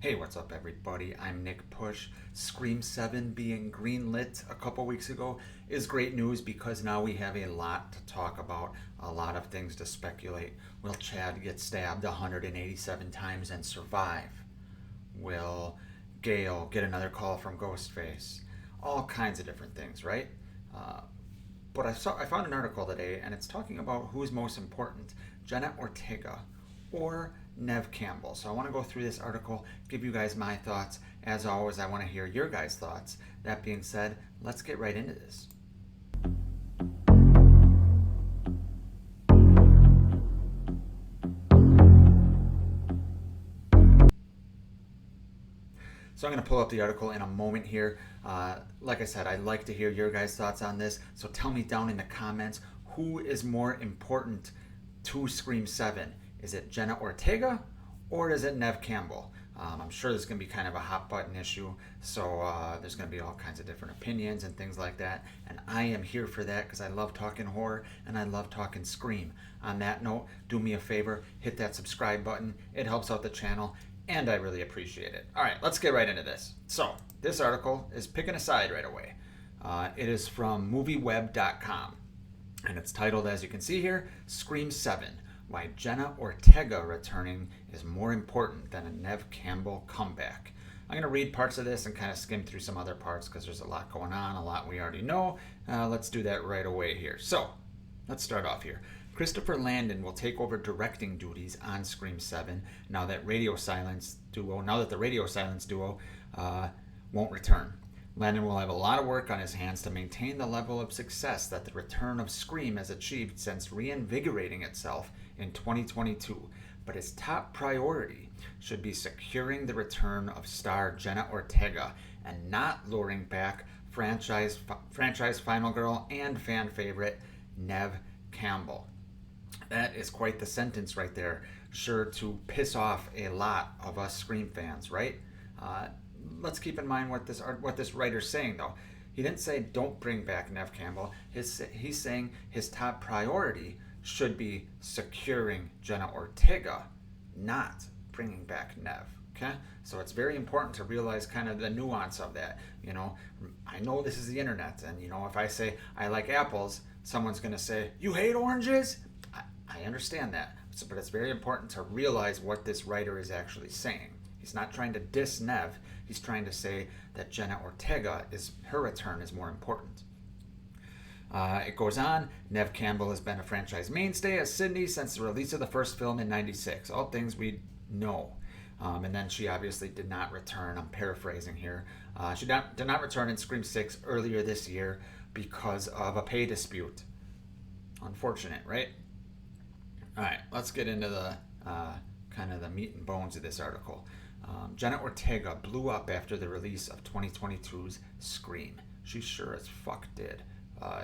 Hey, what's up, everybody? I'm Nick Push. Scream 7 being greenlit a couple weeks ago is great news because now we have a lot to talk about, a lot of things to speculate. Will Chad get stabbed 187 times and survive? Will Gail get another call from Ghostface? All kinds of different things, right? Uh, but I found an article today, and it's talking about who's most important, Jenna Ortega or Neve Campbell. So I want to go through this article, give you guys my thoughts. As always, I want to hear your guys' thoughts. That being said, let's get right into this. So I'm going to pull up the article in a moment here. Like I said, I'd like to hear your guys' thoughts on this. So tell me down in the comments, who is more important to Scream 7? Is it Jenna Ortega or is it Neve Campbell? I'm sure this is going to be kind of a hot button issue, so there's going to be all kinds of different opinions and things like that. And I am here for that because I love talking horror and I love talking Scream. On that note, do me a favor, hit that subscribe button. It helps out the channel and I really appreciate it. All right, let's get right into this. So, this article is picking a side right away. It is from movieweb.com and it's titled, as you can see here, Scream 7. Why Jenna Ortega returning is more important than a Neve Campbell comeback. I'm going to read parts of this and kind of skim through some other parts because there's a lot going on, a lot we already know. Let's do that right away here. So, let's start off here. Christopher Landon will take over directing duties on Scream 7 now that the Radio Silence duo won't return. Landon will have a lot of work on his hands to maintain the level of success that the return of Scream has achieved since reinvigorating itself in 2022, but his top priority should be securing the return of star Jenna Ortega and not luring back franchise final girl and fan favorite Neve Campbell. That is quite the sentence right there, sure to piss off a lot of us Scream fans, right? Let's keep in mind what this writer's saying, though. He didn't say don't bring back Neve Campbell. He's saying his top priority should be securing Jenna Ortega, not bringing back Neve. Okay? So it's very important to realize kind of the nuance of that. You know, I know this is the internet, and, you know, if I say I like apples, someone's going to say, you hate oranges? I understand that. But it's very important to realize what this writer is actually saying. He's not trying to diss Neve. He's trying to say that Jenna Ortega, her return is more important. It goes on. Neve Campbell has been a franchise mainstay as Sydney since the release of the first film in '96. All things we know. And then she obviously did not return. I'm paraphrasing here. She did not return in Scream 6 earlier this year because of a pay dispute. Unfortunate, right? All right, let's get into the kind of the meat and bones of this article. Jenna Ortega blew up after the release of 2022's Scream. She sure as fuck did.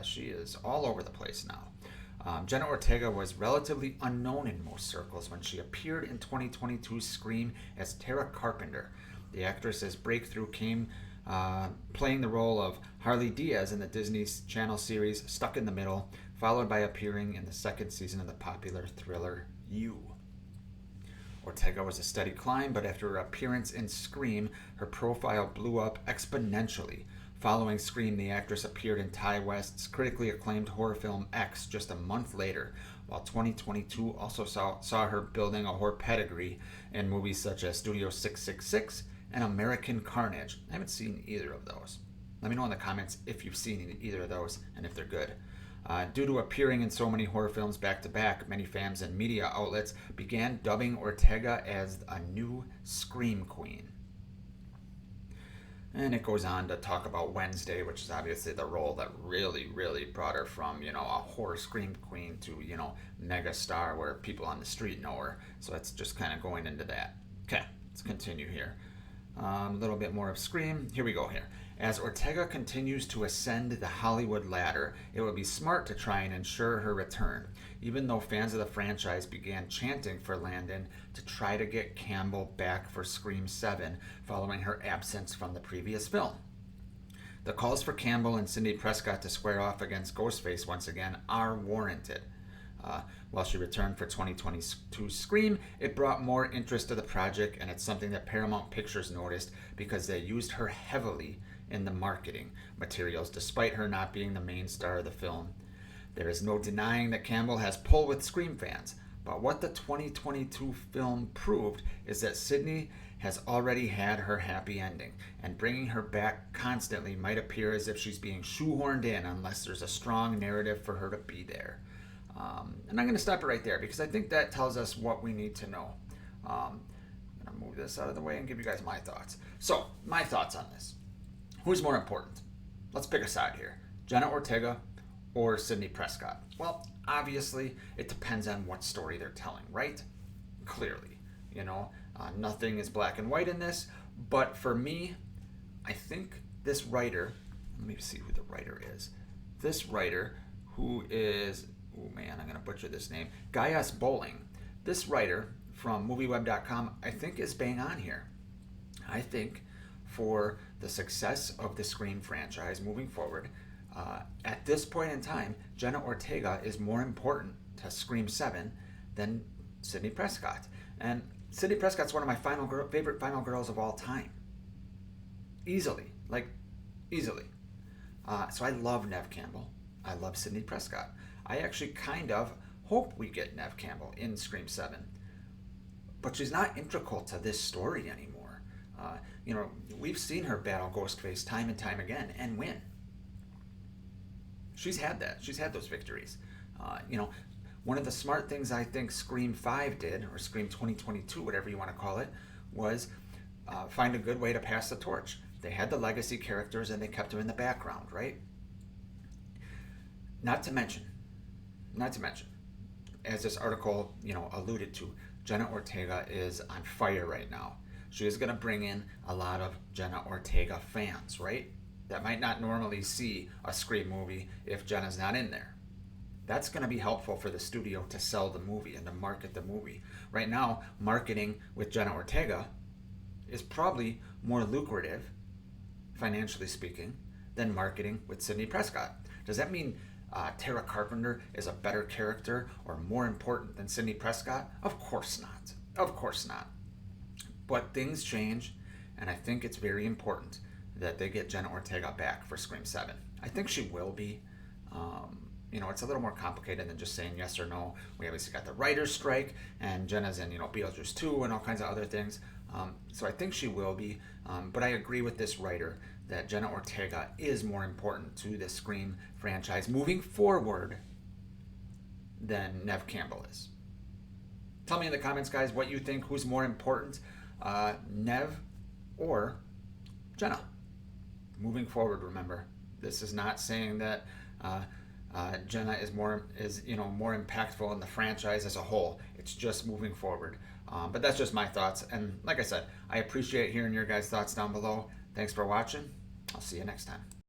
She is all over the place now. Jenna Ortega was relatively unknown in most circles when she appeared in 2022's Scream as Tara Carpenter. The actress's breakthrough came playing the role of Harley Diaz in the Disney Channel series Stuck in the Middle, followed by appearing in the second season of the popular thriller You. Ortega was a steady climb, but after her appearance in Scream, her profile blew up exponentially. Following Scream, the actress appeared in Ty West's critically acclaimed horror film X just a month later, while 2022 also saw her building a horror pedigree in movies such as Studio 666 and American Carnage. I haven't seen either of those. Let me know in the comments if you've seen either of those and if they're good. Due to appearing in so many horror films back to back, many fans and media outlets began dubbing Ortega as a new Scream Queen. And it goes on to talk about Wednesday, which is obviously the role that really, really brought her from, a horror Scream Queen to, mega star where people on the street know her. So it's just kind of going into that. Okay, let's continue here. A little bit more of Scream. Here we go here. As Ortega continues to ascend the Hollywood ladder, it would be smart to try and ensure her return, even though fans of the franchise began chanting for Landon to try to get Campbell back for Scream 7 following her absence from the previous film. The calls for Campbell and Sidney Prescott to square off against Ghostface once again are warranted. While she returned for 2022 Scream, it brought more interest to the project, and it's something that Paramount Pictures noticed because they used her heavily in the marketing materials, despite her not being the main star of the film. There is no denying that Campbell has pull with Scream fans, but what the 2022 film proved is that Sydney has already had her happy ending, and bringing her back constantly might appear as if she's being shoehorned in unless there's a strong narrative for her to be there. And I'm going to stop it right there because I think that tells us what we need to know. I'm going to move this out of the way and give you guys my thoughts. So, my thoughts on this. Who's more important? Let's pick a side here. Jenna Ortega or Sidney Prescott? Well, obviously, it depends on what story they're telling, right? Clearly. Nothing is black and white in this, but for me, I think this writer, let me see who the writer is. This writer, who is, oh man, I'm going to butcher this name, Gaius Bowling. This writer from MovieWeb.com, I think is bang on here. I think for the success of the Scream franchise moving forward, at this point in time, Jenna Ortega is more important to Scream 7 than Sidney Prescott. And Sidney Prescott's one of my favorite final girls of all time. Easily. So I love Neve Campbell. I love Sidney Prescott. I actually kind of hope we get Neve Campbell in Scream 7. But she's not integral to this story anymore. We've seen her battle Ghostface time and time again and win. She's had that. She's had those victories. One of the smart things I think Scream 5 did, or Scream 2022, whatever you want to call it, was find a good way to pass the torch. They had the legacy characters and they kept them in the background, right? Not to mention, as this article, alluded to, Jenna Ortega is on fire right now. She is going to bring in a lot of Jenna Ortega fans, right? That might not normally see a Scream movie if Jenna's not in there. That's going to be helpful for the studio to sell the movie and to market the movie. Right now, marketing with Jenna Ortega is probably more lucrative, financially speaking, than marketing with Sidney Prescott. Does that mean Tara Carpenter is a better character or more important than Sidney Prescott? Of course not. Of course not. But things change, and I think it's very important that they get Jenna Ortega back for Scream 7. I think she will be. It's a little more complicated than just saying yes or no. We obviously got the writer's strike, and Jenna's in, Beetlejuice 2 and all kinds of other things. So I think she will be. But I agree with this writer that Jenna Ortega is more important to the Scream franchise moving forward than Neve Campbell is. Tell me in the comments, guys, what you think. Who's more important, Neve or Jenna? Moving forward, remember, this is not saying that Jenna is more impactful in the franchise as a whole. It's just moving forward. But that's just my thoughts. And like I said, I appreciate hearing your guys' thoughts down below. Thanks for watching. I'll see you next time.